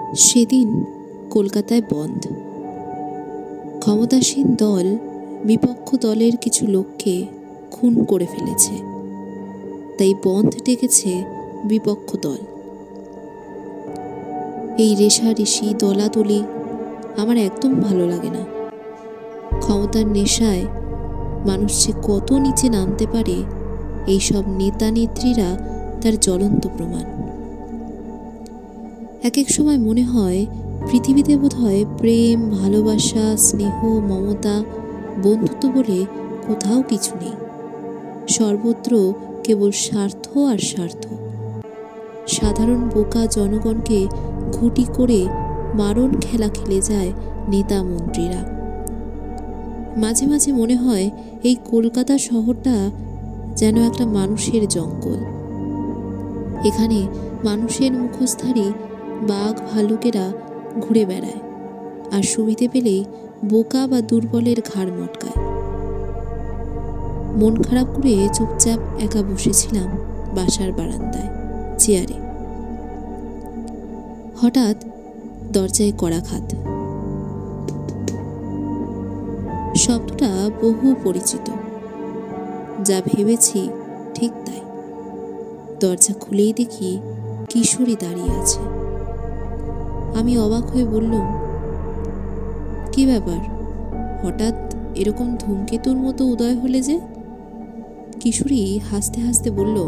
সেদিন কলকাতায় বন্ধ। ক্ষমতাসীন দল বিপক্ষ দলের কিছু লোককে খুন করে ফেলেছে, তাই বন্ধ ডেকেছে বিপক্ষ দল। এই রেষারেষি দলাদলি আমার একদম ভালো লাগে না। ক্ষমতার নেশায় মানুষ যে কত নিচে নামতে পারে এইসব নেতা নেত্রীরা তার জ্বলন্ত প্রমাণ। এক এক সময় মনে হয় পৃথিবীতে বোধহয় প্রেম, ভালোবাসা, স্নেহ, মমতা, বন্ধুত্ব বলে কোথাও কিছু নেই। সর্বত্র কেবল স্বার্থ আর স্বার্থ। সাধারণ বোকা জনগণকে ঘুঁটি করে মারণ খেলা খেলে যায় নেতা মন্ত্রীরা। মাঝে মাঝে মনে হয় এই কলকাতা শহরটা যেন একটা মানুষের জঙ্গল। এখানে মানুষের মুখোশধারী বাঘ ভালুকেরা ঘুরে বেড়ায়, আর সুবিধে পেলেই বোকা বা দুর্বলের ঘাড় মটকায়। মন খারাপ করে চুপচাপ একা বসেছিলাম বাসার বারান্দায় চেয়ারে। হঠাৎ দরজায় কড়াঘাত। শব্দটা বহু পরিচিত। যা ভেবেছি ঠিক তাই। দরজা খুলেই দেখি কিশোরী দাঁড়িয়ে আছে। আমি অবাক হয়ে বললাম, কি ব্যাপার, হঠাৎ এরকম ধূমকেতুর মতো উদয় হলে যে? কিশোরী হাসতে হাসতে বলল,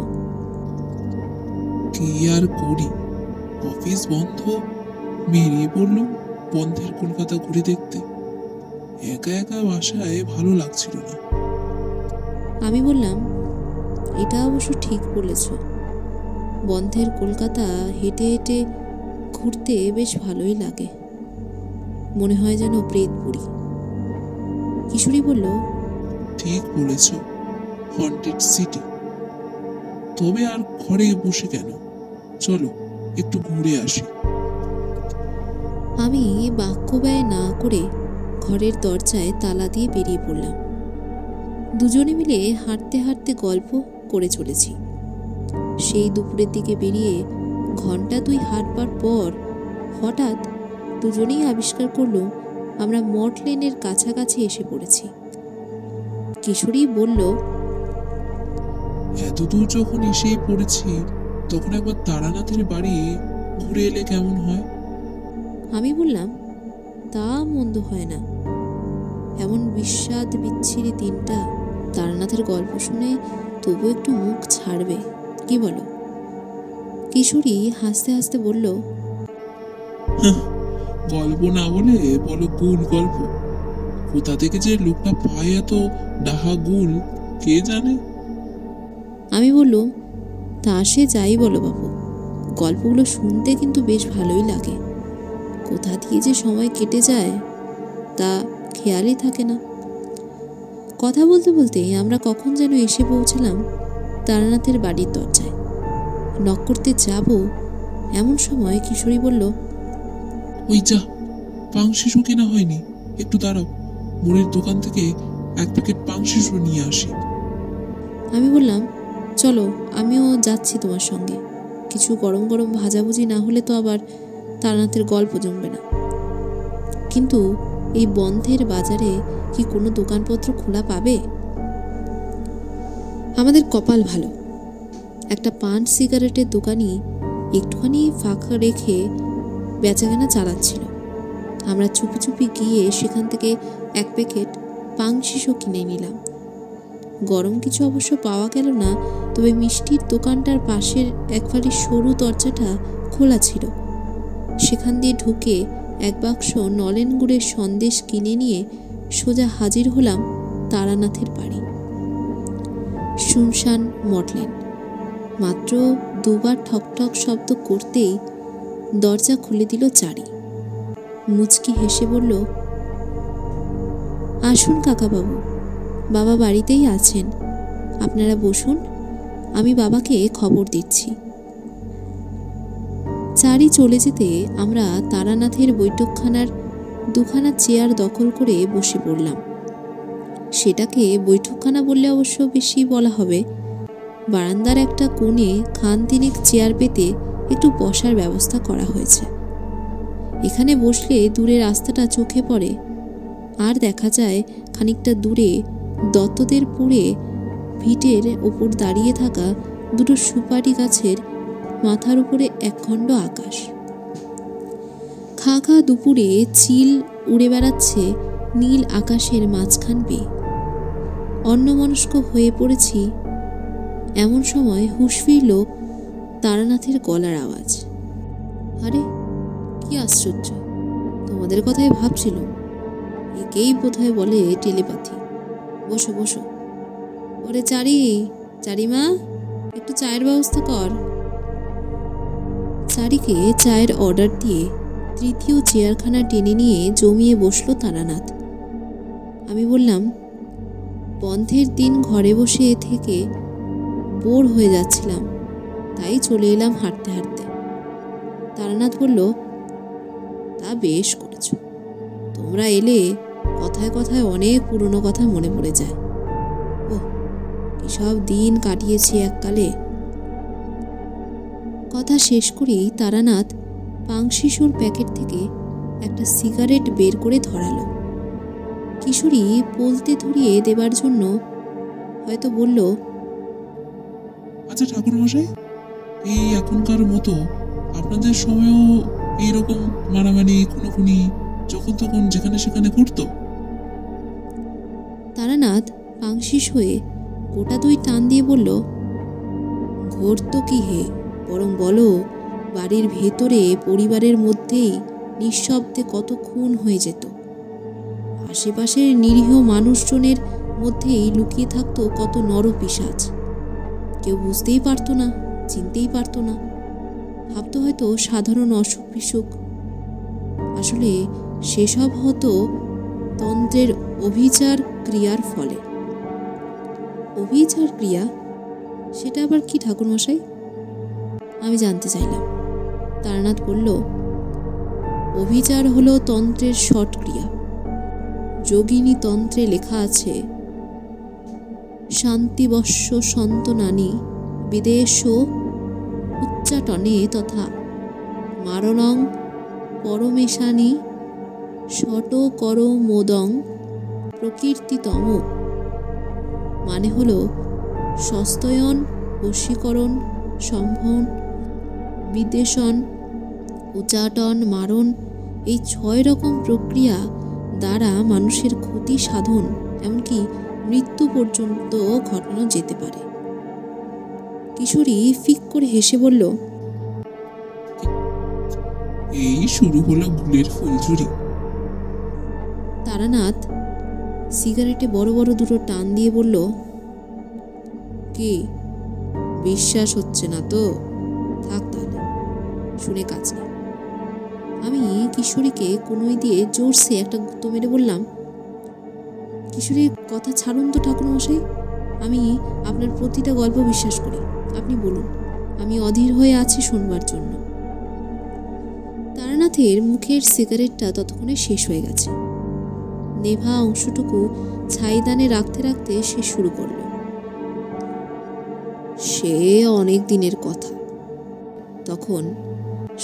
কি আর করি, অফিস বন্ধ, বেরিয়ে পড়লুম বন্ধের কলকাতা ঘুরে দেখতে। একা একা বাসায় ভালো লাগছিল না। আমি বললাম, এটা অবশ্য ঠিক বলেছ। বন্ধের কলকাতা হেঁটে হেঁটে ঘুরতে বেশ ভালোই লাগে, মনে হয় যেন প্রেতপুরী। কিশোরী বলল, ঠিক বলেছ, হন্টেড সিটি। তবে আর ঘরে বসে কেন, চলো একটু ঘুরে আসি। আমি বাক্য ব্যয় না করে ঘরের দরজায় তালা দিয়ে বেরিয়ে পড়লাম। দুজনে মিলে হাঁটতে হাঁটতে গল্প করে চলেছি। সেই দুপুরের দিকে বেরিয়ে ঘন্টা 2 হাঁটবার পর হঠাৎ দুজনেই আবিষ্কার করলো আমরা মঠ লেনের কাছাকাছি এসে পড়েছি। কিশোরী বলল, এত দূর যখন এসেই পড়েছি, তখন একবার তারানাথের বাড়ি ঘুরে এলে কেমন হয়? আমি বললাম, তা মন্দ হয় না। এমন বিস্বাদ বিচ্ছিরি দিনটা তারানাথের গল্প শুনে তবু একটু মুখ ছাড়বে, কি বলো? কিশোরী হাসতে হাসতে বলল, গল্প না বলে বলো গুল গল্প। কোথা থেকে যে লোকটা পায় এত ডাহা গুল, কে জানে। আমি বললুম, তা সে যাই বলো বাবু, গল্পগুলো শুনতে কিন্তু বেশ ভালোই লাগে। কোথা দিয়ে যে সময় কেটে যায় তা খেয়ালই থাকে না। কথা বলতে বলতে আমরা কখন যেন এসে পৌঁছলাম তারানাথের বাড়ির দরজায়। নক করতে যাব এমন সময় কিশোরী বলল, ওই যা, পাংশিশু কেনা হয়নি, একটু দাঁড়াও, মুড়ির দোকান থেকে 1 প্যাকেট পাংশিশু নিয়ে আসি। আমি বললাম, চলো, আমিও যাচ্ছি তোমার সঙ্গে। কিছু গরম গরম ভাজাভুজি না হলে তো আবার তারানাথের গল্প জমবে না। কিন্তু এই বন্ধের বাজারে কি কোনো দোকানপত্র খোলা পাবে? আমাদের কপাল ভালো, একটা পান সিগারেটের দোকানি একটুখানি ফাঁকা রেখে বেচাকেনা চালাচ্ছিল। আমরা চুপি চুপি গিয়ে সেখান থেকে 1 প্যাকেট পাংশিশু কিনে নিলাম। গরম কিছু অবশ্য পাওয়া গেল না, তবে মিষ্টির দোকানটার পাশের একফালি সরু দরজাটা খোলা ছিল। সেখান দিয়ে ঢুকে 1 বাক্স নলেন গুড়ের সন্দেশ কিনে নিয়ে সোজা হাজির হলাম তারানাথের বাড়ি। শুনশান মঠলেন। মাত্র 2 বার ঠকঠক শব্দ করতেই দরজা খুলে দিল চারি। মুচকি হেসে বলল, আসুন কাকাবাবু, বাবা বাড়িতেই আছেন, আপনারা বসুন, আমি বাবাকে খবর দিচ্ছি। চারি চলে যেতে আমরা তারানাথের বৈঠকখানার 2খানা চেয়ার দখল করে বসে পড়লাম। সেটাকে বৈঠকখানা বললে অবশ্য বেশি বলা হবে। বারান্দার একটা কোণে খান 3 চেয়ার পেতে একটু বসার ব্যবস্থা করা হয়েছে। এখানে বসলে দূরে রাস্তাটা চোখে পড়ে, আর দেখা যায় খানিকটা দূরে দত্তদের পুড়ে ভিটের ওপর দাঁড়িয়ে থাকা দুটো সুপারি গাছের মাথার উপরে একখণ্ড আকাশ। খা খা দুপুরে চিল উড়ে বেড়াচ্ছে নীল আকাশের মাঝখান বেয়ে। অন্যমনস্ক হয়ে পড়েছি, এমন সময় হুঁশ ফিরল তারানাথের গলার আওয়াজ। আরে কি আশ্চর্য, তোমাদের কথাই ভাবছিলাম। একেই বোধহয় বলে টেলিপাথি। বসো বসো। ওরে চারিমা, একটু চায়ের ব্যবস্থা কর। চারিকে চায়ের অর্ডার দিয়ে তৃতীয় চেয়ারখানা টেনে নিয়ে জমিয়ে বসলো তারানাথ। আমি বললাম, বন্ধের দিন ঘরে বসে থেকে বোর হয়ে যাচ্ছিলাম, তাই চলে এলাম হাঁটতে হাঁটতে। তারানাথ বলল, তা বেশ করেছ, তোমরা এলে কথায় কথায় অনেক পুরনো কথা মনে পড়ে যায়। ও এসব দিন কাটিয়েছি এককালে। কথা শেষ করেই তারানাথ পাংশিশুর প্যাকেট থেকে একটা সিগারেট বের করে ধরালো। কিশোরী পলতে ধরিয়ে দেবার জন্য হয়তো বলল, আচ্ছা ঠাকুরমশাই, এই এখনকার মতো আপনাদের সময়ও এইরকম মারামারি খুনোখুনি যখন তখন যেখানে সেখানে ঘটতো? তারানাথ পাংশিস হয়ে গোটা দুই টান দিয়ে বলল, ঘটতো কি হে, বরং বলো বাড়ির ভেতরে পরিবারের মধ্যেই নিঃশব্দে কত খুন হয়ে যেত। আশেপাশের নিরীহ মানুষজনের মধ্যেই লুকিয়ে থাকতো কত নরপিশাচ। কেউ বুঝতেই পারতো না, চিনতেই পারতো না, ভাবতো হয়তো সাধারণ অসুখ বিসুখ। আসলে সেসব হতো তন্ত্রের অভিচার ক্রিয়ার ফলে। অভিচার ক্রিয়া, সেটা আবার কি ঠাকুরমশাই? আমি জানতে চাইলাম। তারানাথ বলল, অভিচার হলো তন্ত্রের শট ক্রিয়া। যোগিনী তন্ত্রে লেখা আছে, শান্তিবশ্য সন্তনানি বিদেশ উচ্চাটনে তথা মারণং পরমেশানি শট কর মোদং প্রকীর্তিতম। মানে হলো সস্তয়ন, বশীকরণ, সম্ভন, বিদেশন, উচ্চাটন, মারণ, এই 6 রকম প্রক্রিয়া দ্বারা মানুষের ক্ষতি সাধন, এমনকি মৃত্যু পর্যন্ত ঘটানো যেতে পারে। কিশোরী ফিক করে হেসে বলল, এই শুরু হলো গুলের ফুলঝুরি। তারানাথ সিগারেটে বড় বড় দুটো টান দিয়ে বলল, কি বিশ্বাস হচ্ছে না তো? থাক তাহলে, শুনে কাজ নেই। আমি কিশোরীকে কোনোই দিয়ে জোরসে একটা গুঁতো মেরে বললাম, কিশোরীর কথা ছাড়ুন তো ঠাকুরমশাই, আমি আপনার প্রতিটা গল্প বিশ্বাস করি। আপনি বলুন, আমি অধীর হয়ে আছি শুনবার জন্য। তারানাথের মুখের সিগারেটটা ততক্ষণে শেষ হয়ে গেছে। নেভা অংশটুকু ছাইদানে রাখতে রাখতে সে শুরু করল, সে অনেক দিনের কথা। তখন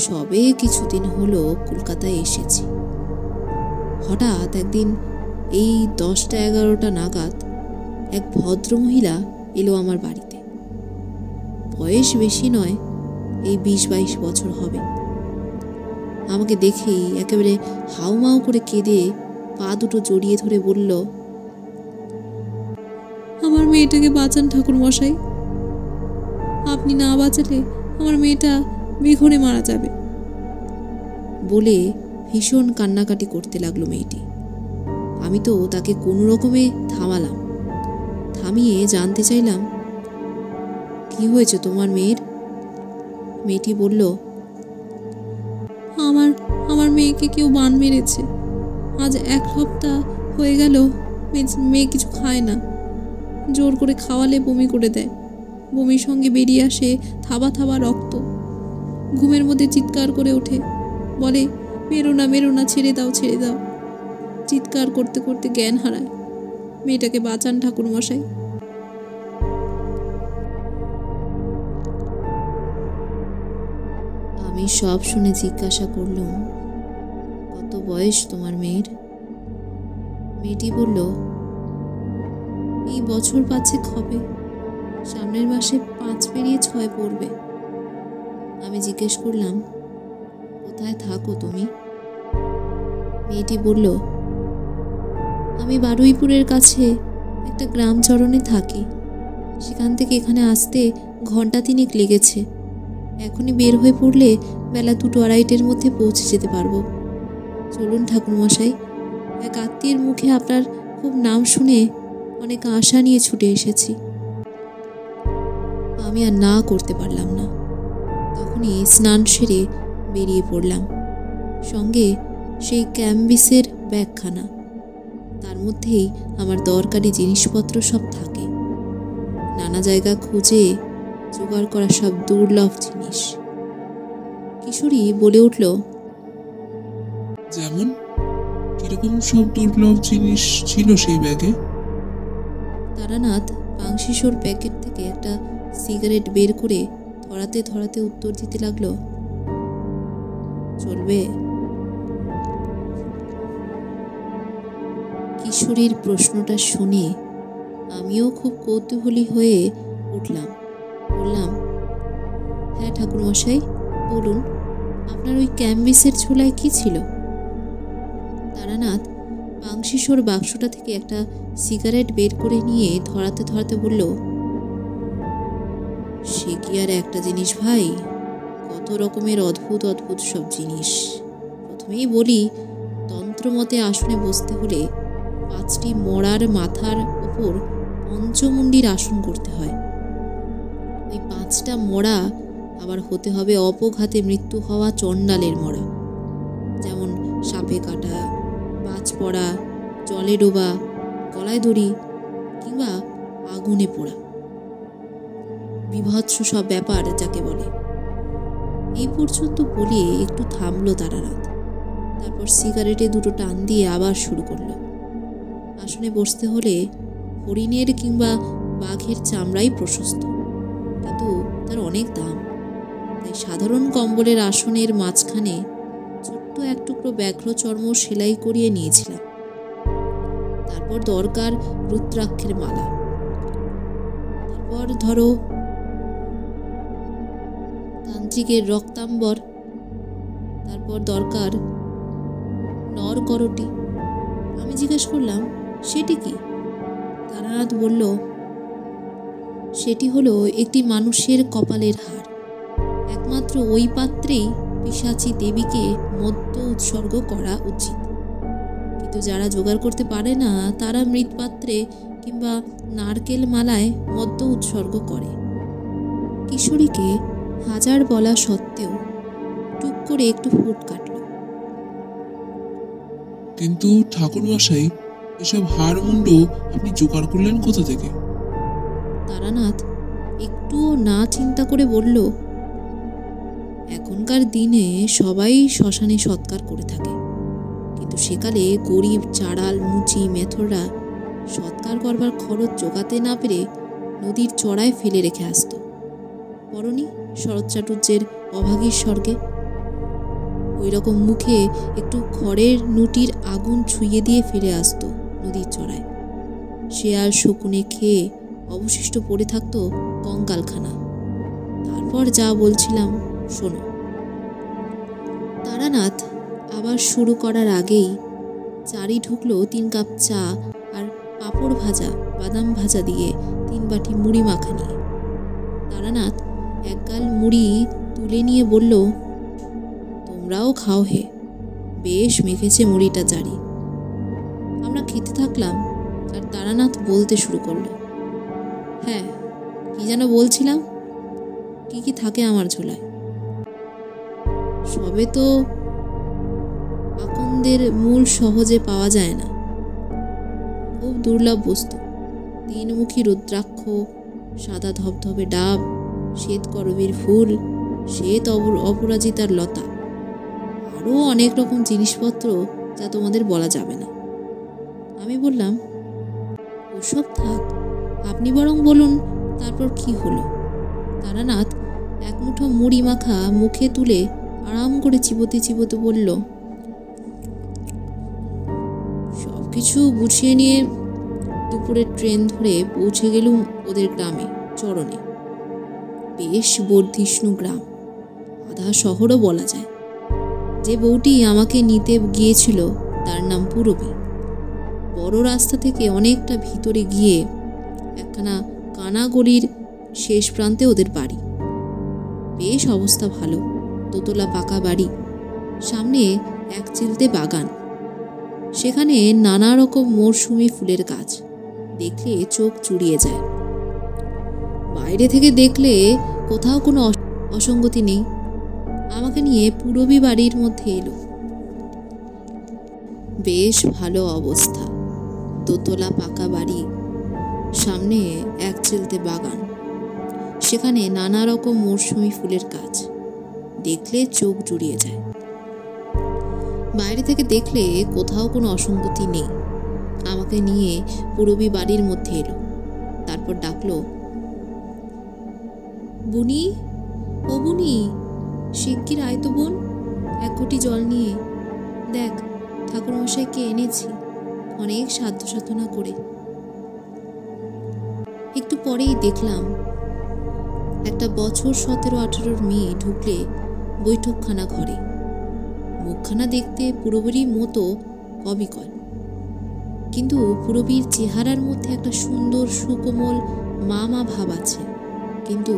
সবে কিছুদিন হলো কলকাতায় এসেছি। হঠাৎ একদিন এই 10টা-11টা নাগাদ এক ভদ্রমহিলা এলো আমার বাড়িতে। বয়স বেশি নয়, এই 20-22 বছর হবে। আমাকে দেখেই একেবারে হাউমাউ করে কেঁদে পা দুটো জড়িয়ে ধরে বলল, আমার মেয়েটাকে বাঁচান ঠাকুর মশাই, আপনি না বাঁচালে আমার মেয়েটা বেঘরে মারা যাবে। বলে ভীষণ কান্নাকাটি করতে লাগলো মেয়েটি। আমি তো তাকে কোনো রকমে থামালাম। থামিয়ে জানতে চাইলাম, কি হয়েছে তোমার মেয়ের? মেয়েটি বলল, আমার মেয়েকে কেউ বান মেরেছে। আজ 1 সপ্তাহ হয়ে গেল মেয়ে কিছু খায় না। জোর করে খাওয়ালে বমি করে দেয়। বমির সঙ্গে বেরিয়ে আসে থাবা থাবা রক্ত। ঘুমের মধ্যে চিৎকার করে ওঠে, বলে, মেরো না, ছেড়ে দাও। চিৎকার করতে করতে জ্ঞান হারায়। মেয়েটাকে বাঁচান ঠাকুর মশাই। আমি সব শুনে জিজ্ঞাসা করলাম, কত বয়স তোমার মেয়ের? মেয়েটি বলল, এই বছর 5 হবে, সামনের মাসে 5 পেরিয়ে 6 পড়বে। আমি জিজ্ঞেস করলাম, কোথায় থাকো তুমি? মেয়েটি বলল, আমি বারুইপুরের কাছে একটা গ্রাম চরণে থাকি। সেখান থেকে এখানে আসতে 1 ঘন্টা 3 লেগেছে। এখনই বের হয়ে পড়লে বেলা 2-2:30-এর মধ্যে পৌঁছে যেতে পারবো। চলুন ঠাকুরমশাই, এক আত্মীয়ের মুখে আপনার খুব নাম শুনে অনেক আশা নিয়ে ছুটে এসেছি। আমি আর না করতে পারলাম না। তখনই স্নান সেরে বেরিয়ে পড়লাম, সঙ্গে সেই ক্যাম্বিসের ব্যাগখানা। তার মধ্যেই আমার দরকারি জিনিসপত্র সব থাকে, নানা জায়গা খুঁজে জোগাড় করা সব দুর্লভ জিনিস। কিশোরী বলে উঠল, যেমন কিরকম সব দুর্লভ জিনিস ছিল সেই ব্যাগে? তারানাথ পাংশিশোর প্যাকেট থেকে একটা সিগারেট বের করে ধরাতে ধরাতে উত্তর দিতে লাগলো, চলবে? কিশোরীর প্রশ্নটা শুনে আমিও খুব কৌতূহলী হয়ে উঠলাম। বললাম, হ্যাঁ ঠাকুরমশাই, বলুন, আপনার ওই ক্যাম্বিসের ঝোলায় কি ছিল? তারানাথ পাংশিশোর বাক্সটা থেকে একটা সিগারেট বের করে নিয়ে ধরাতে ধরাতে বলল, সে কি আর একটা জিনিস ভাই, কত রকমের অদ্ভুত অদ্ভুত সব জিনিস। প্রথমেই বলি, তন্ত্রমতে আসনে বসতে হলে 5টি মরার মাথার ওপর পঞ্চমুণ্ডির আসন করতে হয়। ওই 5টা মরা আবার হতে হবে অপঘাতে মৃত্যু হওয়া চণ্ডালের মরা, যেমন সাপে কাটা, বাজ পড়া, জলে ডোবা, গলায় দড়ি কিংবা আগুনে পোড়া। বিভৎস সব ব্যাপার যাকে বলে। এই পর্যন্ত বলে একটু থামলো তারানাথ। তারপর সিগারেটে 2টো টান দিয়ে আবার শুরু করলো। আসনে বসতে হলে হরিণের কিংবা বাঘের চামড়াই প্রশস্ত, কিন্তু তার অনেক দাম। তাই সাধারণ কম্বলের আসনের মাঝখানে ছোট্ট এক টুকরো ব্যাঘ্র চর্ম সেলাই করিয়ে নিয়েছিলাম। তারপর দরকার রুদ্রাক্ষের মালা, তারপর ধরো তান্ত্রিকের রক্তাম্বর, তারপর দরকার নরকরটি। আমি জিজ্ঞেস করলাম, সেটি কি? তারানাথ বলল, সেটি হলো একটি মানুষের কপালের হার। একমাত্র ওই পাত্রেই পিশাচী দেবীকে মদ্য উৎসর্গ করা উচিত, কিন্তু যারা জোগাড় করতে পারে না তারা মৃৎপাত্রে কিংবা নারকেল মালায় মদ্য উৎসর্গ করে। কিশোরীকে হাজার বলা সত্ত্বেও টুক করে একটু ফুট কাটল। কিন্তু ঠাকুরমশাই, এসব হাড় মুন্ড আপনি জোগাড় করলেন কোথা থেকে? তারানাথ একটুও না চিন্তা করে বলল, এখনকার দিনে সবাই শ্মশানে সৎকার করে থাকে, কিন্তু সেকালে গরিব চাড়াল মুচি মেথররা সৎকার করবার খরচ জোগাতে না পেরে নদীর চড়ায় ফেলে রেখে আসত। পরনি শরৎ চাটুর্যের অভাগীর স্বর্গে ওই রকম মুখে একটু খড়ের নুটির আগুন ছুঁয়ে দিয়ে ফিরে আসতো নদীর চড়ায়। সে আর শকুনে খেয়ে অবশিষ্ট পড়ে থাকতো কঙ্কালখানা। তারপর যা বলছিলাম শোনো। তারানাথ আবার শুরু করার আগেই চারি ঢুকলো 3 কাপ চা আর পাঁপড় ভাজা, বাদাম ভাজা দিয়ে 3 বাটি মুড়ি মাখা নিয়ে। তারানাথ এক গাল মুড়ি তুলে নিয়ে বলল, তোমরাও খাও হে, বেশ মেখেছে মুড়িটা জারি। আমরা খেতে থাকলাম আর তারানাথ বলতে শুরু করলো, হ্যাঁ কি যেন বলছিলাম, কি কি থাকে আমার ঝোলায়? সবে তো আকন্দের মূল সহজে পাওয়া যায় না, খুব দুর্লভ বস্তু। 3মুখী রুদ্রাক্ষ, সাদা ধবধবে ডাব, শ্বেত করবীর ফুল, শ্বেত অপরাজিতার লতা, আরও অনেক রকম জিনিসপত্র যা তোমাদের বলা যাবে না। আমি বললাম, ওসব থাক, আপনি বরং বলুন তারপর কি হলো। তারানাথ 1 মুঠো মুড়ি মাখা মুখে তুলে আরাম করে চিবোতে চিবোতে বলল, সবকিছু গুছিয়ে নিয়ে দুপুরের ট্রেন ধরে পৌঁছে গেলুম ওদের গ্রামে চরণে। বেশ বর্ধিষ্ণু গ্রাম, আধা শহরও বলা যায়। যে বউটি আমাকে নিতে গিয়েছিল তার নাম পূরবী। বড় রাস্তা থেকে অনেকটা ভিতরে গিয়ে একখানা কানা গলির শেষ প্রান্তে ওদের বাড়ি। বেশ অবস্থা ভালো, দোতলা পাকা বাড়ি, সামনে এক চিলতে বাগান, সেখানে নানা রকম মরশুমি ফুলের গাছ, দেখলে চোখ জুড়িয়ে যায়। বাইরে থেকে দেখলে কোথাও কোনো অসঙ্গতি নেই। আমাকে নিয়ে পূরবী বাড়ির মধ্যে এলো। বেশ ভালো অবস্থা, দোতলা পাকা বাড়ি, সামনে এক চিলতে বাগান, সেখানে নানা রকম মরশুমি ফুলের গাছ, দেখলে চোখ জুড়িয়ে যায়। বাইরে থেকে দেখলে কোথাও কোনো অসঙ্গতি নেই। আমাকে নিয়ে পূরবী বাড়ির মধ্যে এলো। তারপর ডাকলো, বুনি, ও বুনি, শিগগির আয় তো বোন, এক ঘটি জল নিয়ে। দেখ ঠাকুরমশাইকে এনেছি, অনেক সাধ্য সাধনা করে। একটু পরেই দেখলাম একটা বছর 17-18 মেয়ে ঢুকলে বৈঠকখানা ঘরে। মুখখানা দেখতে পূরবীর মতো অবিকল, কিন্তু পূরবীর চেহারার মধ্যে একটা সুন্দর সুকোমল মা ভাব আছে। কিন্তু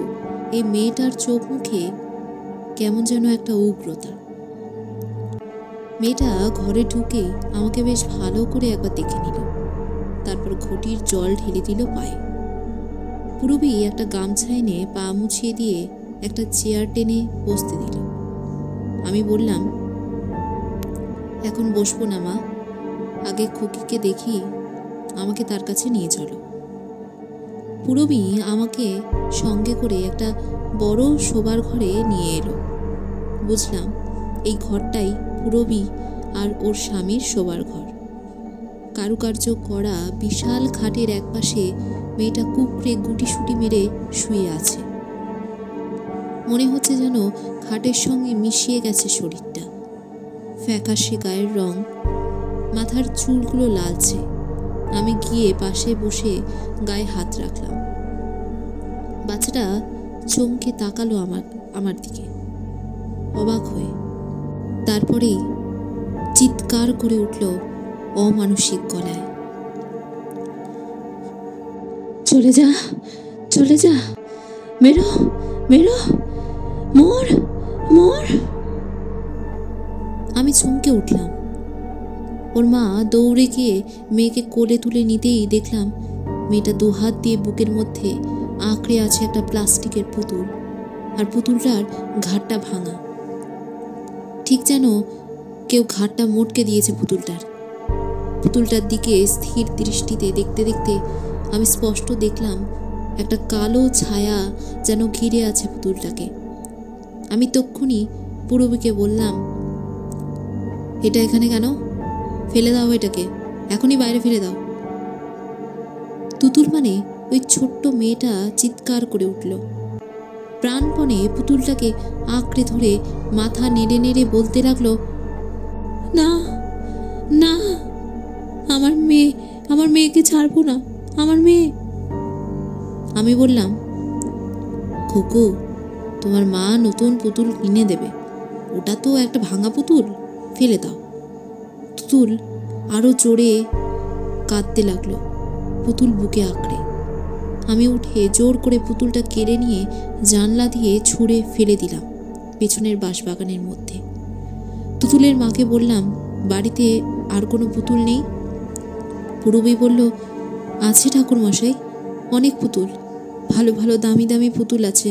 এই মেয়েটার চোখ মুখে কেমন যেন একটা উগ্রতা। মেয়েটা ঘরে ঢুকে আমাকে বেশ ভালো করে একবার দেখে নিল, তারপর ঘটির জল ঢেলে দিল পায়ে। পূরবী একটা গামছা এনে পা মুছিয়ে দিয়ে একটা চেয়ার টেনে বসতে দিল। আমি বললাম, এখন বসবো না মা, আগে খুকিকে দেখি, আমাকে তার কাছে নিয়ে চলো। পূরবী আমাকে সঙ্গে করে একটা বড় শোবার ঘরে নিয়ে এলো। বুঝলাম এই ঘরটাই পূরবী আর ওর স্বামীর শোবার ঘর। কারুকার্য করা বিশাল খাটের একপাশে মেয়েটা কুকড়ে গুটিসুটি মেরে শুয়ে আছে। মনে হচ্ছে যেন খাটের সঙ্গে মিশিয়ে গেছে শরীরটা। ফ্যাকাশে গায়ের রং, মাথার চুলগুলো লালচে। আমি গিয়ে পাশে বসে গায়ে হাত রাখলাম। বাচ্চাটা চমকে তাকালো আমার দিকে অবাক হয়ে। তারপরেই চিৎকার করে উঠল অমানসিক গলায়, চলে যা, চলে যা, মেরো, মেরো, মোর, মোর। আমি চমকে উঠলাম। ওর মা দৌড়ে গিয়ে মেয়েকে কোলে তুলে নিতেই দেখলাম মেয়েটা দুহাত দিয়ে বুকের মধ্যে আঁকড়ে আছে একটা প্লাস্টিকের পুতুল, আর পুতুলটার ঘাটটা ভাঙা, ঠিক যেন কেউ ঘাটটা মোটকে দিয়েছে পুতুলটার দিকে স্থির দৃষ্টিতে দেখতে দেখতে আমি স্পষ্ট দেখলাম একটা কালো ছায়া যেন ঘিরে আছে পুতুলটাকে। আমি তক্ষুনি পূরবীকে বললাম, এটা এখানে কেন? ফেলে দাও এটাকে, এখনই বাইরে ফেলে দাও। তুতুল মানে ওই ছোট্ট মেয়েটা চিৎকার করে উঠল। প্রাণপণে পুতুলটাকে আঁকড়ে ধরে মাথা নেড়ে নেড়ে বলতে লাগলো, না না, আমার মেয়েকে ছাড়বো না, আমার মেয়ে। আমি বললাম, খোকো, তোমার মা নতুন পুতুল কিনে দেবে, ওটা তো একটা ভাঙা পুতুল, ফেলে দাও। পুতুল আরো জোরে কাঁদতে লাগলো, পুতুল বুকে আঁকড়ে। আমি উঠে জোর করে পুতুলটা কেড়ে নিয়ে জানলা দিয়ে ছুঁড়ে ফেলে দিলাম পেছনের বাঁশবাগানের মধ্যে। পুতুলের মাকে বললাম, বাড়িতে আর কোনো পুতুল নেই? পূরবী বলল, আছে ঠাকুরমশাই, অনেক পুতুল, ভালো ভালো দামি দামি পুতুল আছে,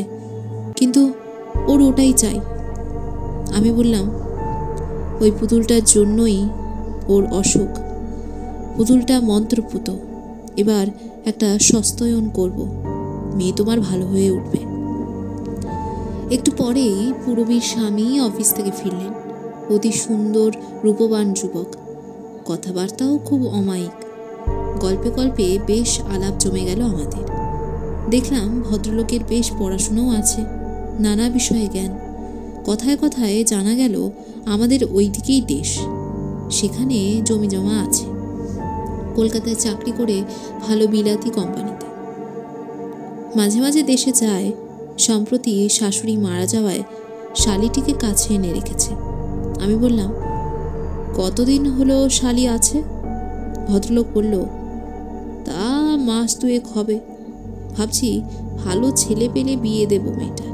কিন্তু ওর ওটাই চাই। আমি বললাম, ওই পুতুলটার জন্যই ওর অসুখ। পুতুলটা মন্ত্রপুত, এবার একটা সস্তয়ন করব, মেয়ে তোমার ভালো হয়ে উঠবে। একটু পরেই পূরবীর স্বামী অফিস থেকে ফিরলেন। অতি সুন্দর রূপবান যুবক, কথাবার্তাও খুব অমায়িক। গল্পে গল্পে বেশ আলাপ জমে গেল আমাদের। দেখলাম ভদ্রলোকের বেশ পড়াশুনোও আছে, নানা বিষয়ে জ্ঞান। কথায় কথায় জানা গেল আমাদের ওই দিকেই দেশ, সেখানে জমি জমা আছে। কলকাতায় চাকরি করে ভালো বিলাতি কোম্পানিতে। মাঝে মাঝে দেশে যায়। সম্প্রতি শাশুড়ি মারা যাওয়ায় শালিটিকে কাছে এনে রেখেছে। আমি বললাম, কতদিন হলো শালি আছে? ভদ্রলোক বলল, তা মাস 2 হবে। ভাবছি ভালো ছেলে পেলে বিয়ে দেব মেয়েটার।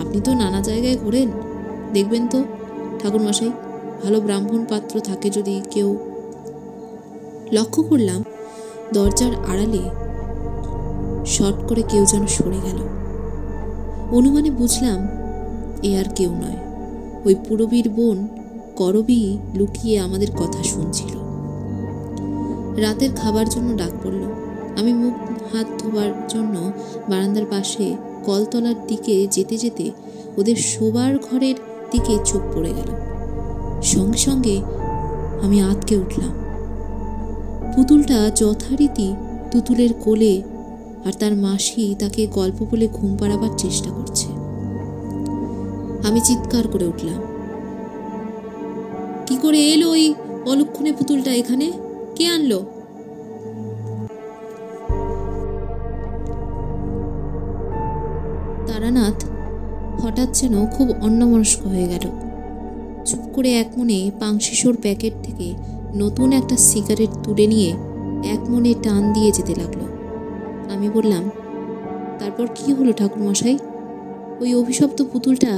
আপনি তো নানা জায়গায় ঘোরেন, দেখবেন তো ঠাকুরমশাই, ভালো ব্রাহ্মণ পাত্র থাকে যদি কেউ। লক্ষ্য করলাম দরজার আড়ালে শট করে কেউ যেন সরে গেল। অনুমানে বুঝলাম এ আর কেউ নয়, ওই পুরবীর বোন করবী লুকিয়ে আমাদের কথা শুনছিল। রাতের খাবার জন্য ডাক পড়ল। আমি মুখ হাত ধোবার জন্য বারান্দার পাশে কলতলার দিকে যেতে যেতে ওদের শোবার ঘরের দিকে চোখ পড়ে গেল। সঙ্গে সঙ্গে আমি আঁতকে উঠলাম। পুতুলটা যথারীতি তুতুলের কোলে, আর তার মাসি তাকে গল্প বলে ঘুম পাড়াবার চেষ্টা করছে। আমি চিৎকার করে উঠলাম, কি করে এলো ওই অলক্ষণে পুতুলটা এখানে? কে আনলো? তারানাথ হঠাৎ যেন খুব অন্যমনস্ক হয়ে গেল। চুপ করে এক মনে পাংশিশোর প্যাকেট থেকে নতুন একটা সিগারেট তুলে নিয়ে এক মনে টান দিয়ে যেতে লাগলো। আমি বললাম, তারপর কি হলো ঠাকুরমশাই? ওই অভিশপ্ত পুতুলটা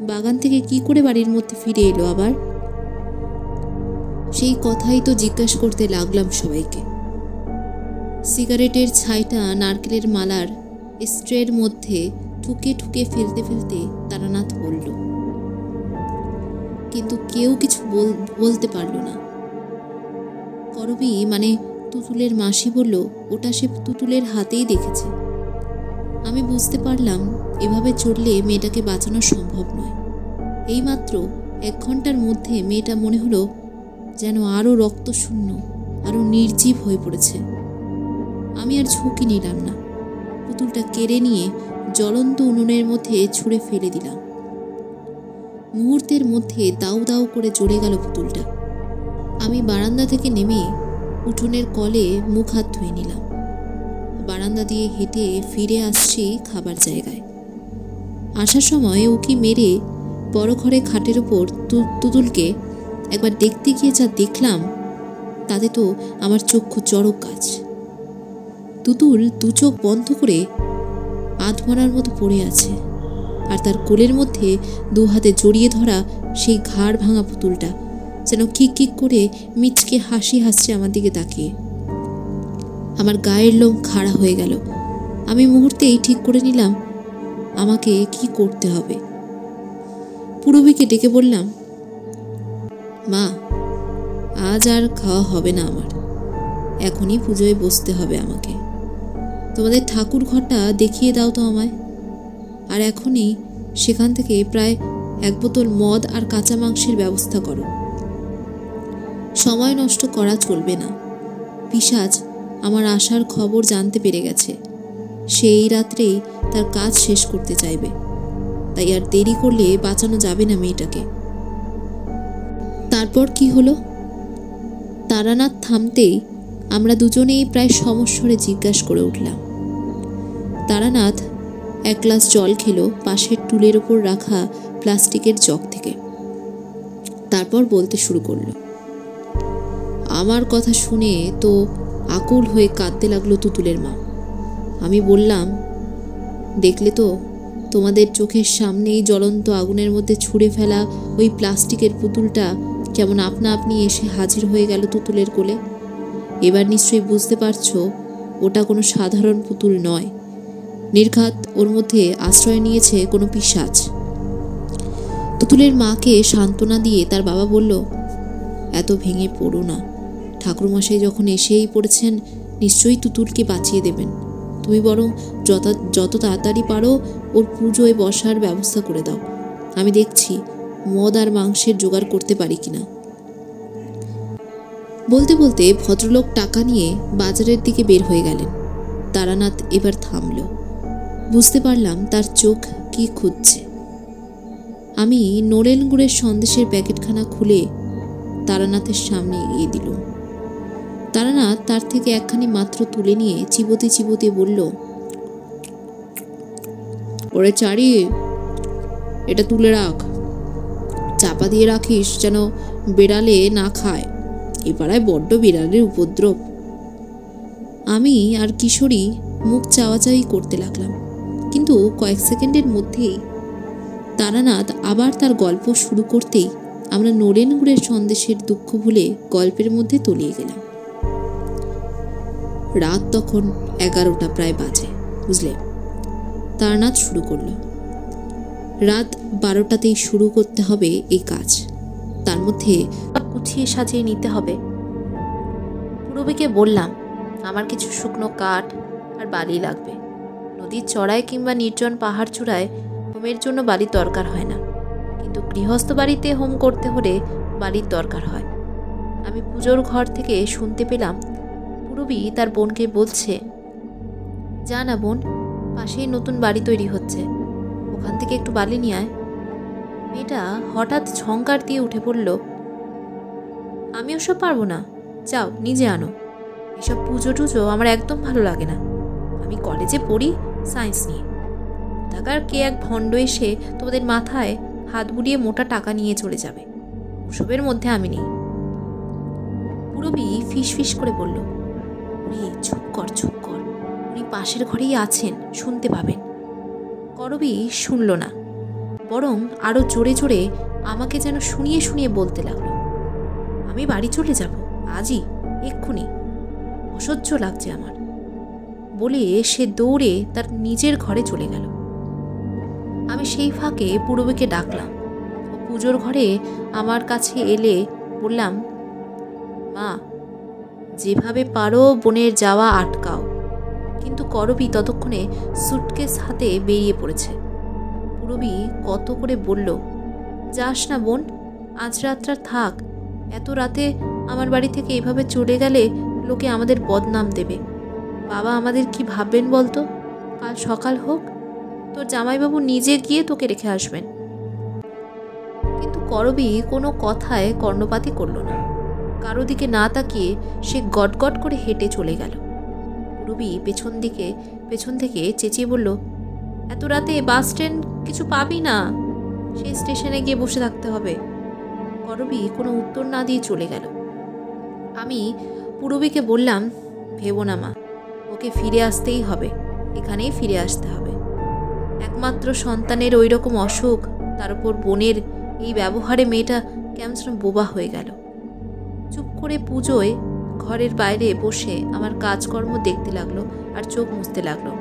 বাগান থেকে কি করে বাড়ির মধ্যে ফিরে এলো আবার? সেই কথাই তো জিজ্ঞাসা করতে লাগলাম সবাইকে। সিগারেটের ছাইটা নারকেলের মালার স্ট্রের মধ্যে ঠুকে ঠুকে ফেলতে ফেলতে তারানাথ বলল, কিন্তু কেউ কিছু বলতে পারল না। করবী মানে তুতুলের মাসি বলল, ওটা সে তুতুলের হাতেই দেখেছে। আমি বুঝতে পারলাম এভাবে চললে মেয়েটাকে বাঁচানো সম্ভব নয়। এইমাত্র 1 ঘন্টার মধ্যে মেয়েটা মনে হলো যেন আরও রক্তশূন্য, আরও নির্জীব হয়ে পড়েছে। আমি আর ঝুঁকি নিলাম না। পুতুলটা কেড়ে নিয়ে জ্বলন্ত উনুনের মধ্যে ছুঁড়ে ফেলে দিলাম। মুহূর্তের মধ্যে দাউ দাউ করে জ্বলে গেল পুতুলটা। আমি বারান্দা থেকে নেমে উঠোনের কলে মুখ হাত ধুয়ে নিলাম। বারান্দা দিয়ে হেঁটে ফিরে আসছি খাবার জায়গায়। আসার সময় উকি মেরে বড় ঘরে খাটের ওপর তুতুলকে একবার দেখতে গিয়ে যা দেখলাম তাতে তো আমার চক্ষু চড়ক গাছ। তুতুল 2 চোখ বন্ধ করে আধমরার মতো পড়ে আছে, আর তার কোলের মধ্যে 2 হাতে জড়িয়ে ধরা সেই ঘাড় ভাঙা পুতুলটা যেন কিক কিক করে মিচকে হাসি হাসছে আমার দিকে তাকিয়ে। আমার গায়ের লোম খাড়া হয়ে গেল। আমি মুহূর্তেই ঠিক করে নিলাম আমাকে কি করতে হবে। পুরবীকে ডেকে বললাম, মা, আজ আর খাওয়া হবে না আমার, এখনই পুজোয় বসতে হবে আমাকে। তোমাদের ঠাকুর ঘরটা দেখিয়ে দাও তো আমায়, আর এখনই সেখান থেকে প্রায় 1 বোতল মদ আর কাঁচা মাংসের ব্যবস্থা করো। সময় নষ্ট করা চলবে না। পিশাচ আমার আসার খবর জানতে পেরে গেছে। সেই রাত্রেই তার কাজ শেষ করতে চাইবে, তাই আর দেরি করলে বাঁচানো যাবে না মেয়েটাকে। তারপর কি হলো? তারানাথ থামতেই আমরা দুজনেই প্রায় সমস্বরে জিজ্ঞাসা করে উঠলাম। তারানাথ 1 গ্লাস জল খেলো পাশের টুলের ওপর রাখা প্লাস্টিকের জগ থেকে। তারপর বলতে শুরু করলো। আমার কথা শুনে তো আকুল হয়ে কাঁদতে লাগলো তুতুলের মা। আমি বললাম, দেখলে তো, তোমাদের চোখের সামনেই জ্বলন্ত আগুনের মধ্যে ছুঁড়ে ফেলা ওই প্লাস্টিকের পুতুলটা কেমন আপনা আপনি এসে হাজির হয়ে গেল তুতুলের কোলে। এবার নিশ্চয়ই বুঝতে পারছো ওটা কোনো সাধারণ পুতুল নয়। নির্ঘাত ওর মধ্যে আশ্রয় নিয়েছে কোনো পিশাচ। তুতুলের মাকে সান্ত্বনা দিয়ে তার বাবা বলল, এত ভেঙে পড়ো না, ঠাকুরমশাই যখন এসেই পড়েছেন নিশ্চয়ই তুতুলকে বাঁচিয়ে দেবেন। তুমি বরং যত তাড়াতাড়ি পারো ওর পুজোয় বসার ব্যবস্থা করে দাও। আমি দেখছি মদ আর মাংসের জোগাড় করতে পারি কিনা। বলতে বলতে ভদ্রলোক টাকা নিয়ে বাজারের দিকে বের হয়ে গেলেন। তারানাথ এবার থামল। বুঝতে পারলাম তার চোখ কি খুঁজছে। আমি নড়েল গুড়ের সন্দেশের প্যাকেটখানা খুলে তারানাথের সামনে এগিয়ে দিলাম। তারানাথ তার থেকে একখানি মাত্র তুলে নিয়ে চিবোতে চিবোতে বলল, ওরে চারি, এটা তুলে রাখ, চাপা দিয়ে রাখিস যেন বেড়ালে না খায়। এ পাড়ায় বড্ড বিড়ালের উপদ্রব। আমি আর কিশোরী মুখ চাওয়াচাওয়ি করতে লাগলাম, কিন্তু কয়েক সেকেন্ডের মধ্যেই তারানাথ আবার তার গল্প শুরু করতেই আমরা নড়েন গুড়ের সন্দেশের দুঃখ ভুলে গল্পের মধ্যে তলিয়ে গেলাম। রাত তখন 11টা প্রায় বাজে, বুঝলে। তারানাথ শুরু করলো, রাত 12টাতেই শুরু করতে হবে এই কাজ, তার মধ্যে গুছিয়ে সাজিয়ে নিতে হবে। পূরবীকে বললাম, আমার কিছু শুকনো কাঠ আর বালি লাগবে। নদীর চড়ায় কিংবা নির্জন পাহাড় চূড়ায় হোমের জন্য বালির দরকার হয় না, কিন্তু গৃহস্থ বাড়িতে হোম করতে হলে বালির দরকার হয়। আমি পুজোর ঘর থেকে শুনতে পেলাম পূরবী তার বোনকে বলছে, যা না বোন, পাশেই নতুন বাড়ি তৈরি হচ্ছে, ওখান থেকে একটু বালি নিয়ে আয়। মেয়েটা হঠাৎ ঝংকার দিয়ে উঠে পড়ল, আমি ওসব পারবো না, যাও নিজে আনো। এসব পুজো টুজো আমার একদম ভালো লাগে না। আমি কলেজে পড়ি সায়েন্স নিয়ে, কোথাকার কে এক ভণ্ড এসে তোমাদের মাথায় হাত বুলিয়ে মোটা টাকা নিয়ে চলে যাবে, ওসবের মধ্যে আমি নেই। পূরবী ফিস ফিস করে বলল, চুপ কর চুপ কর, উনি পাশের ঘরেই আছেন, শুনতে পাবেন। করবী শুনল না, বরং আরো জোরে জোরে আমাকে যেন শুনিয়ে শুনিয়ে বলতে লাগলো, আমি বাড়ি চলে যাব আজই, এক্ষুনি, অসহ্য লাগছে আমার, বলে সে দৌড়ে তার নিজের ঘরে চলে গেল। আমি সেই ফাঁকে পূরবীকে ডাকলাম। ও পুজোর ঘরে আমার কাছে এলে বললাম, মা, যেভাবে পারো বোনের যাওয়া আটকাও। কিন্তু করবী ততক্ষণে সুটকেস হাতে বেরিয়ে পড়েছে। পূরবী কত করে বলল, যাস না বোন, আজ রাতটা থাক, এত রাতে আমার বাড়ি থেকে এভাবে চলে গেলে লোকে আমাদের বদনাম দেবে, বাবা আমাদের কি ভাববেন বলতো। কাল সকাল হোক, তোর জামাইবাবু নিজে গিয়ে তোকে রেখে আসবেন। কিন্তু করবী কোনো কথায় কর্ণপাতই করল না। কারো দিকে না তাকিয়ে সে গটগট করে হেঁটে চলে গেল। পূরবী পেছন থেকে চেঁচিয়ে বলল, এত রাতে বাস ট্রেন কিছু পাবি না, সেই স্টেশনে গিয়ে বসে থাকতে হবে। করবী কোনো উত্তর না দিয়ে চলে গেল। আমি পূরবীকে বললাম, ভেবো না মা, ওকে ফিরে আসতেই হবে, এখানেই ফিরে আসতে হবে। একমাত্র সন্তানের ওই রকম অসুখ, তার উপর বোনের এই ব্যবহারে মেয়েটা কেমন যেন বোবা হয়ে গেল। চুপ করে পুজোয় ঘরের বাইরে বসে আমার কাজকর্ম দেখতে লাগলো আর চোখ মুছতে লাগলো।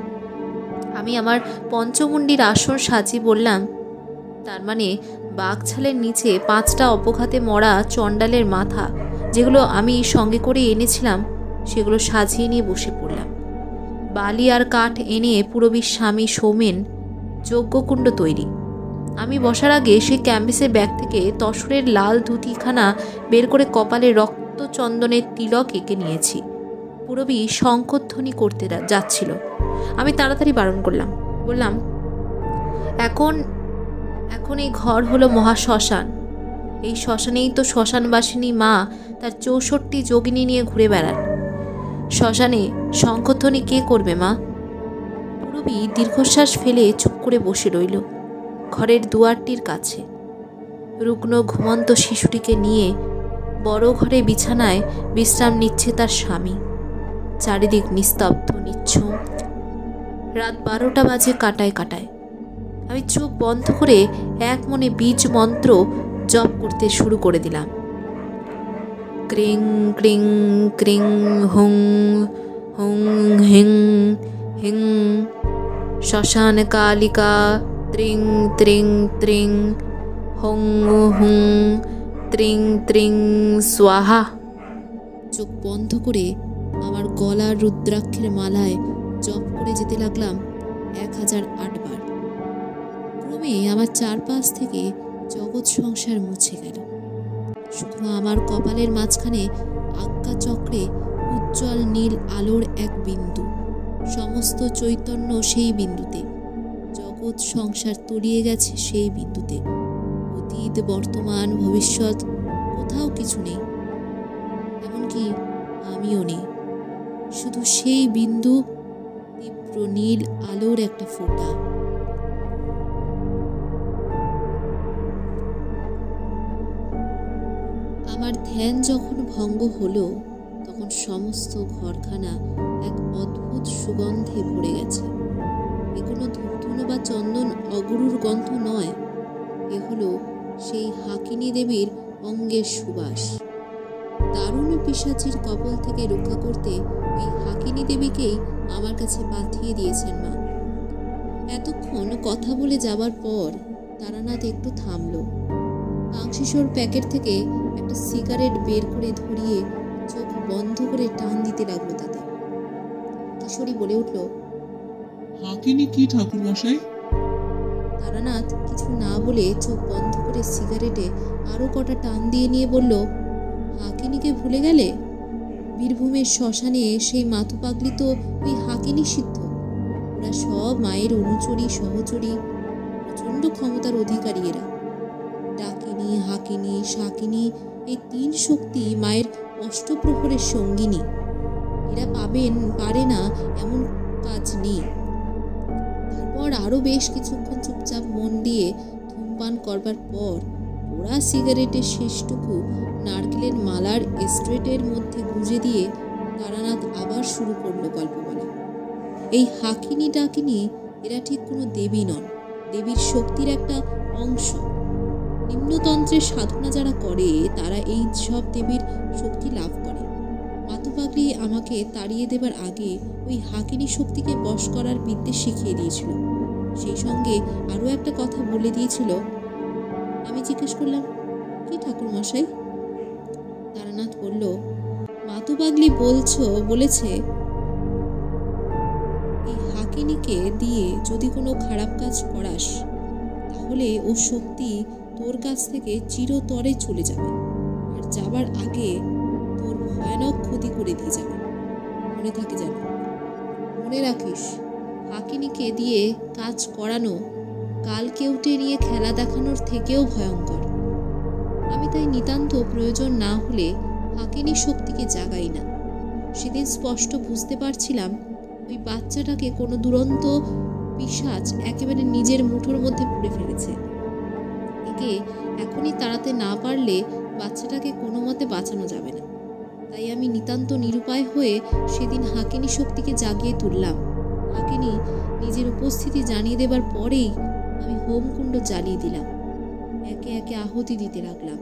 আমি আমার পঞ্চমুণ্ডির আসন সাজিয়ে বললাম, তার মানে বাঘছালের নিচে 5টা অপঘাতে মরা চণ্ডালের মাথা, যেগুলো আমি সঙ্গে করে এনেছিলাম, সেগুলো সাজিয়ে নিয়ে বসে পড়লাম। বালি আর কাঠ এনে পূরবীর স্বামী সৌমেন যজ্ঞকুণ্ড তৈরি। আমি বসার আগে সেই ক্যাম্বিসের ব্যাগ থেকে তসরের লাল ধুতিখানা বের করে কপালে রক্ত চন্দনের তিলক এঁকে নিয়েছি। পূরবী শঙ্খধ্বনি করতে যাচ্ছিল। আমি তাড়াতাড়ি বারণ করলাম, বললাম, এখন এই ঘর হলো মহাশ্মশান। এই শ্মশানেই তো শ্মশানবাসিনী মা তার 64 যোগিনী নিয়ে ঘুরে বেড়ান। শ্মশানে শঙ্খধ্বনি কে করবে মা? পূরবী দীর্ঘশ্বাস ফেলে চুপ করে বসে রইল ঘরের দুয়ারটির কাছে। রুগ্ন ঘুমন্ত শিশুটিকে নিয়ে বড় ঘরে বিছানায় বিশ্রাম নিচ্ছে তার স্বামী। চারিদিক নিস্তব্ধ, নিচ্ছুম। রাত 12টা বাজে কাটায় কাটায়। আমি চোখ বন্ধ করে এক মনে বীজ মন্ত্র জপ করতে শুরু করে দিলাম। ক্রিং ক্রিং ক্রিং হুং হুং হিং হিং শ্মশান কালিকা ত্রিং ত্রিং ত্রিং হুং হুং ত্রিং ত্রিং স্বাহা। চোখ বন্ধ করে আমার গলার রুদ্রাক্ষের মালায় জপ করে যেতে লাগলাম 1008 বার। ক্রমে আমার চারপাশ থেকে জগৎ সংসার মুছে গেল। শুধু আমার কপালের মাঝখানে আজ্ঞা চক্রে উজ্জ্বল নীল আলোর এক বিন্দু, সমস্ত চৈতন্য সেই বিন্দুতে, জগৎ সংসার তলিয়ে গেছে সেই বিন্দুতে। অতীত, বর্তমান, ভবিষ্যৎ কোথাও কিছু নেই, এমনকি আমিও নেই, শুধু সেই বিন্দু, তীব্র নীল আলোর একটা ফোঁটা। আমার ধ্যান যখন ভঙ্গ হলো, তখন সমস্ত ঘরখানা এক অদ্ভুত সুগন্ধে ভরে গেছে। এ কোনো ধূপধুনো বা চন্দন অগুরুর গন্ধ নয়, এ হলো সেই হাকিনী দেবীর অঙ্গের সুবাস। দারুণ পিশাচির কবল থেকে রক্ষা করতে ওই হাকিনী দেবীকেই আমার কাছে পাঠিয়ে দিয়েছেন মা। এতক্ষণ কথা বলে যাবার পর তারানাথ একটু থামল। আংশিসোর প্যাকেট থেকে একটা সিগারেট বের করে ধরিয়ে চোখ বন্ধ করে টান দিতে লাগলো তাতে। কিশোরী বলে উঠল, হাকিনী কি ঠাকুর মশাই? তারানাথ কিছু না বলে চোখ বন্ধ করে সিগারেটে আরো কটা টান দিয়ে নিয়ে বলল, হাকিনীকে ভুলে গেলে? বীরভূমের শ্মশানে সেই মাথু পাগলি তো ওই হাকিনী সিদ্ধ। ওরা সব মায়ের অনুচরী সহচরী, প্রচণ্ড ক্ষমতার অধিকারী এরা। ডাকিনী, হাকিনী, শাকিনী, এই তিন শক্তি মায়ের অষ্টপ্রহরের সঙ্গিনী। এরা পারে না এমন কাজ নেই। তারপর আরো বেশ কিছুক্ষণ চুপচাপ মন দিয়ে ধূমপান করবার পর ওরা সিগারেটের শেষটুকু নারকেলের মালার এস্ট্রেটের মধ্যে গুঁজে দিয়ে তারানাথ আবার শুরু করলো গল্প বলা। এই হাকিনী ডাকিনী এরা ঠিক কোনো দেবী নন, দেবীর শক্তির একটা অংশ। নিম্নতন্ত্রের সাধনা যারা করে তারা এই সব দেবীর শক্তি লাভ করে। মাতুপাগলি আমাকে তাড়িয়ে দেবার আগে ওই হাকিনী শক্তিকে বশ করার বিদ্যে শিখিয়ে দিয়েছিল। সেই সঙ্গে আরও একটা কথা বলে দিয়েছিল। আমি জিজ্ঞেস করলাম, কি ঠাকুর মশাই? তারানাথ বলল, মাতুপাগলি বলেছে এই হাকিনীকে দিয়ে যদি কোনো খারাপ কাজ করাস, তাহলে ও শক্তি তোর কাছ থেকে চিরতরে চলে যাবে, আর যাবার আগে তোর ভয়ানক ক্ষতি করে দিয়ে যাবে। মনে থাকে যেন। মনে রাখিস, হাকিনীকে দিয়ে কাজ করানো কাল কেউটে নিয়ে খেলা দেখানোর থেকেও ভয়ঙ্কর। আমি তাই নিতান্ত প্রয়োজন না হলে হাকিনী শক্তিকে জাগাই না। সেদিন স্পষ্ট বুঝতে পারছিলাম ওই বাচ্চাটাকে কোনো দুরন্ত পিশাচ একেবারে নিজের মুঠোর মধ্যে পুড়ে ফেলেছে। একে এখনই তাড়াতে না পারলে বাচ্চাটাকে কোনো মতে বাঁচানো যাবে না। তাই আমি নিতান্ত নিরুপায় হয়ে সেদিন হাকিনী শক্তিকে জাগিয়ে তুললাম। হাকিনী নিজের উপস্থিতি জানিয়ে দেবার পরেই আমি হোমকুণ্ড জ্বালিয়ে দিলাম। একে একে আহুতি দিতে লাগলাম।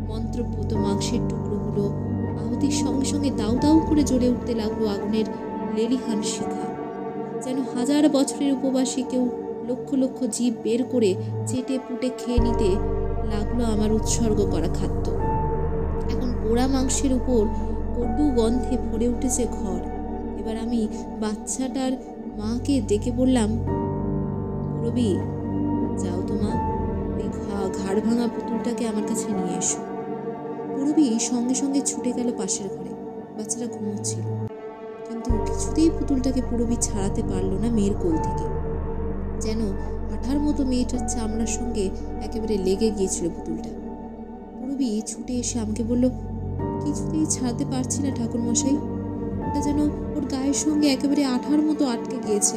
মন্ত্রপুত মাংসের টুকরোগুলো আহুতির সঙ্গে সঙ্গে দাউ দাউ করে জ্বলে উঠতে লাগলো আগুনের লেলিহান শিখা। যেন হাজার বছরের উপবাসী কেউ লক্ষ লক্ষ জীব বের করে চেটে পুটে খেয়ে নিতে লাগলো আমার উৎসর্গ করা খাদ্য। এখন পোড়া মাংসের উপর কটু গন্ধে ভরে উঠেছে ঘর। এবার আমি বাচ্চাটার মাকে ডেকে বললাম, রবি, যাও তো মা, ওই ঘাড় ভাঙা পুতুলটাকে আমার কাছে নিয়ে এসো। পুরবী সঙ্গে সঙ্গে ছুটে গেল পাশের ঘরে। বাচ্চাটা ঘুমোচ্ছিল, কিন্তু কিছুতেই পুতুলটাকে পুরবী ছাড়াতে পারল না মেয়ের কোল থেকে। যেন আঠার মতো মেয়েটার চামড়ার সঙ্গে একেবারে লেগে গিয়েছিল পুতুলটা। পুরবী ছুটে এসে আমাকে বলল, কিছুতেই ছাড়াতে পারছি না ঠাকুর মশাই, ওটা যেন ওর গায়ের সঙ্গে একেবারে আঠার মতো আটকে গিয়েছে।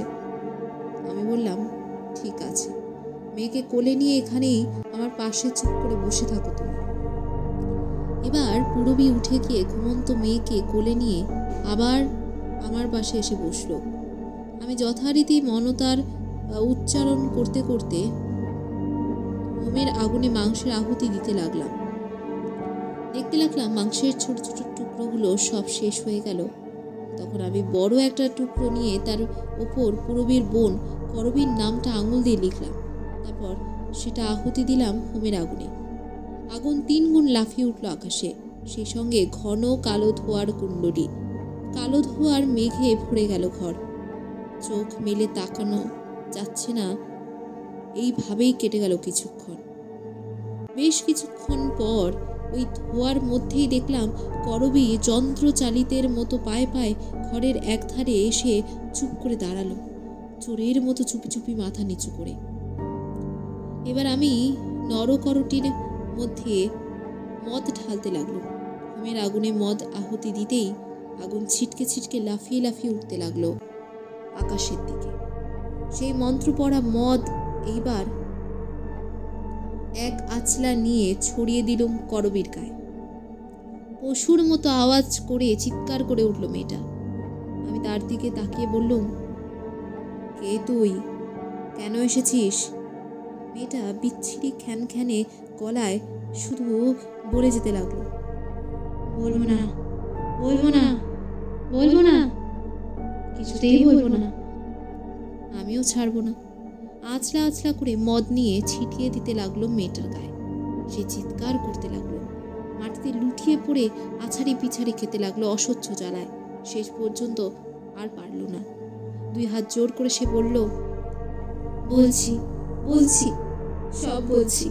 আমি বললাম, ঠিক আছে, মেয়েকে কোলে নিয়ে এখানেই আমার পাশে চুপ করে বসে থাকো তুমি। এবার পুরবী উঠে গিয়ে ঘুমন্ত মেয়েকে কোলে নিয়ে আবার আমার পাশে এসে বসলো। আমি যথারীতি মনতার উচ্চারণ করতে করতে হোমের আগুনে মাংসের আহুতি দিতে লাগলাম। দেখতে লাগলাম মাংসের ছোট ছোট টুকরোগুলো সব শেষ হয়ে গেল। তখন আমি বড় একটা টুকরো নিয়ে তার ওপর পুরবীর বোন করবীর নামটা আঙুল দিয়ে লিখলাম। তারপর সেটা আহুতি দিলাম হোমের আগুনে। আগুন 3 গুণ লাফিয়ে উঠল আকাশে। সেই সঙ্গে ঘন কালো ধোঁয়ার কুণ্ডলী, কালো ধোঁয়ার মেঘে ভরে গেল ঘর। চোখ মেলে তাকানো যাচ্ছে না, এইভাবেই কেটে গেল কিছুক্ষণ। বেশ কিছুক্ষণ পর ওই ধোঁয়ার মধ্যেই দেখলাম করবী যন্ত্রচালিতের মতো পায়ে পায়ে ঘরের একধারে এসে চুপ করে দাঁড়ালো, চোরের মতো চুপি চুপি মাথা নিচু করে। এবার আমি নরকরটির মধ্যে মদ ঢালতে লাগলো। হোমের আগুনে মদ আহুতি দিতেই আগুন ছিটকে ছিটকে লাফিয়ে লাফিয়ে উঠতে লাগলো আকাশের দিকে। সেই মন্ত্র পড়া মদ এইবার এক আঁচলা নিয়ে ছড়িয়ে দিলুম করবীর গায়ে। পশুর মতো আওয়াজ করে চিৎকার করে উঠল মেয়েটা। আমি তার দিকে তাকিয়ে বললুম, কে তুই? কেন এসেছিস? মেয়েটা বিচ্ছিরি খ্যানখ্যানে গলায় শুধু বলে যেতে লাগলো, বলবো না, বলবো না, বলবো না, কিছুতেই বলবো না। আমিও ছাড়বো না। আঁচলা আঁচলা করে মদ নিয়ে ছিটিয়ে দিতে লাগলো মেয়েটার গায়ে। সে চিৎকার করতে লাগলো, মাটিতে লুটিয়ে পড়ে আছাড়ি পিছাড়ি খেতে লাগলো অসহ্য জ্বালায়। শেষ পর্যন্ত আর পারল না। 2 হাত জোর করে সে বলল, বলছি, বলছি, সব বলছি,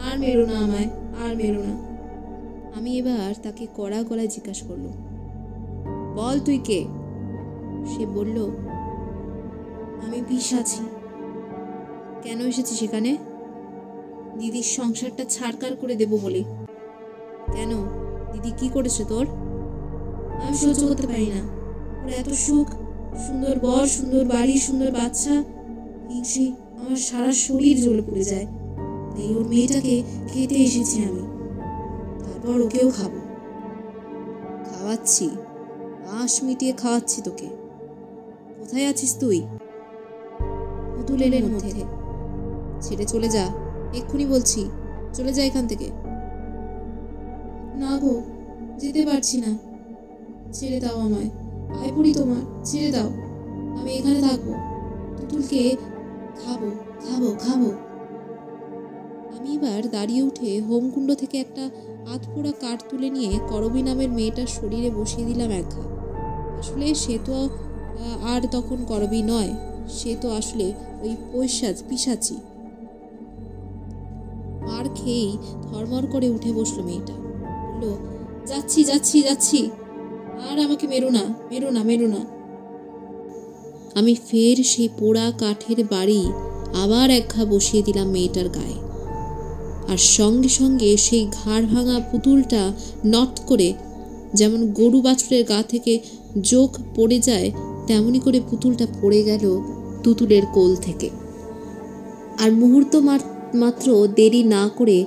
আর মেরো না আমায়, আর মেরো না। আমি এবার তাকে কড়া গলায় জিজ্ঞাসা করলাম, বল তুই কে? সে বলল, আমি পিশাচি। কেন এসেছি সেখানে? দিদির সংসারটা ছাড়কার করে দেব বলে। কেন? দিদি কি করেছে তোর? আমি সহ্য করতে পারি না। ওর এত সুখ, সুন্দর বর, সুন্দর বাড়ি, সুন্দর বাচ্চা, হিংসে আমার সারা শরীর জ্বলে পড়ে যায়। তাই ওর মেয়েটাকে খেতে এসেছি আমি, তারপর ওকেও খাবো। খাওয়াচ্ছি, আঁশ মিটিয়ে খাওয়াচ্ছি তোকে। কোথায় আছিস তুই? পুতুলের মধ্যে। ছেড়ে চলে যা, এক্ষুনি বলছি, চলে যা এখান থেকে। না গো, যেতে পারছি না, ছেড়ে দাও আমায়, পায়ে পড়ি তোমার, ছেড়ে দাও, আমি এখানে থাকবো, পুতুলকে খাবো, খাবো, খাবো। আমি এবার দাঁড়িয়ে উঠে হোমকুণ্ড থেকে একটা আধপোড়া কাঠ তুলে নিয়ে করবী নামের মেয়েটার শরীরে বসিয়ে দিলাম এক ঘা। আসলে সে তো আর তখন করবী নয়, সে তো আসলে ওই পিশাচি। মার খেয়েই ধর্মর করে উঠে বসলো মেয়েটা, বলল, যাচ্ছি, যাচ্ছি, যাচ্ছি, আর আমাকে মেরো না, মেরো না, মেরো না। আমি ফের সেই পোড়া কাঠের বাড়ি আবার এক ঘা বসিয়ে দিলাম মেয়েটার গায়ে। আর সঙ্গে সঙ্গে সেই ঘাড় ভাঙা পুতুলটা নট করে, যেমন গরু বাছুরের গা থেকে জোক পড়ে যায়, তেমনি করে পুতুলটা পড়ে গেল তুতুলের কোল থেকে। আর মুহূর্ত মাত্র দেরি না করে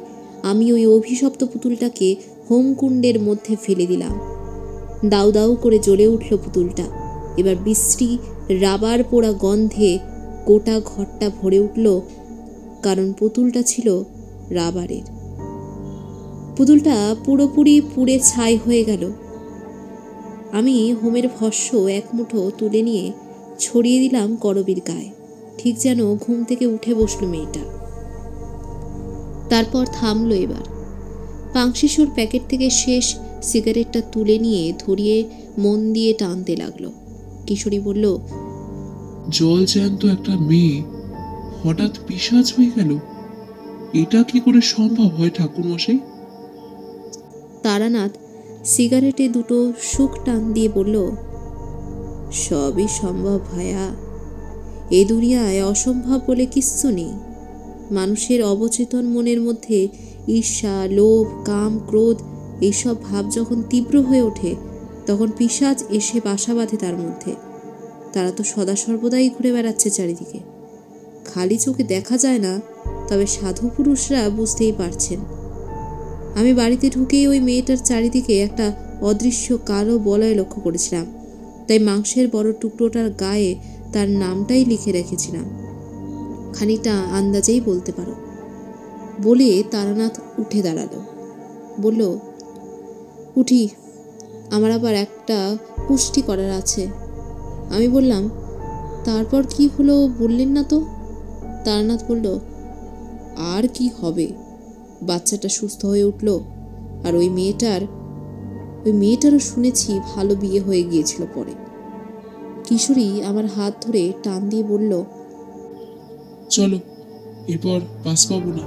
আমি ওই অভিশপ্ত পুতুলটাকে হোমকুণ্ডের মধ্যে ফেলে দিলাম। দাউ দাউ করে জ্বলে উঠল পুতুলটা। এবার বিশ্রী রাবার পোড়া গন্ধে গোটা ঘরটা ভরে উঠল, কারণ পুতুলটা ছিল রাবারের। পুতুলটা পুরোপুরি পুড়ে ছাই হয়ে গেল। আমি হোমের ভস্য এক মুঠো তুলে নিয়ে ছড়িয়ে দিলাম করবীর গায়ে, ঠিক যেন ঘুম থেকে উঠে বসলো মেয়েটা। তারপর থামলো। এবার পাংশিশুর প্যাকেট থেকে শেষ সিগারেটটা তুলে নিয়ে ধরিয়ে মন দিয়ে টানতে লাগলো। কিশোরী বলল, জল জ্যান্ত একটা মেয়ে হঠাৎ পিশাচ হয়ে গেল, এটা কি করে সম্ভব হয় ঠাকুরমশাই? তারানাথ সিগারেটে দুটো শুক টান দিয়ে বলল, সবই সম্ভব ভায়া। এ দুনিয়ায় অসম্ভব বলে কিচ্ছু নেই। মানুষের অবচেতন মনের মধ্যে ঈর্ষা, লোভ, কাম, ক্রোধ এইসব ভাব যখন তীব্র হয়ে ওঠে, তখন পিশাচ এসে বাসা বাঁধে তার মধ্যে। তারা তো সদা সর্বদাই ঘুরে বেড়াচ্ছে চারিদিকে। খালি চোখে দেখা যায় না, তবে সাধু পুরুষরা বুঝতেই পারছেন। আমি বাড়িতে ঢুকেই ওই মেয়েটার চারিদিকে একটা অদৃশ্য কালো বলয় লক্ষ্য করেছিলাম, তাই মাংসের বড় টুকরোটার গায়ে তার নামটাই লিখে রেখেছিলাম। খানিকটা আন্দাজেই বলতে পারো। বলে তারানাথ উঠে দাঁড়ালো, বলল, উঠি, আমার আবার একটা পুষ্টি করার আছে। আমি বললাম, তারপর কি হলো বললেন না তো? তারানাথ বলল, আর কি হবে, বাচ্চাটা সুস্থ হয়ে উঠল, আর ওই মেয়েটারও শুনেছি ভালো বিয়ে হয়ে গিয়েছিল পরে। কিশোরী আমার হাত ধরে টান দিয়ে বলল, চলো, এরপর বাস পাবো না।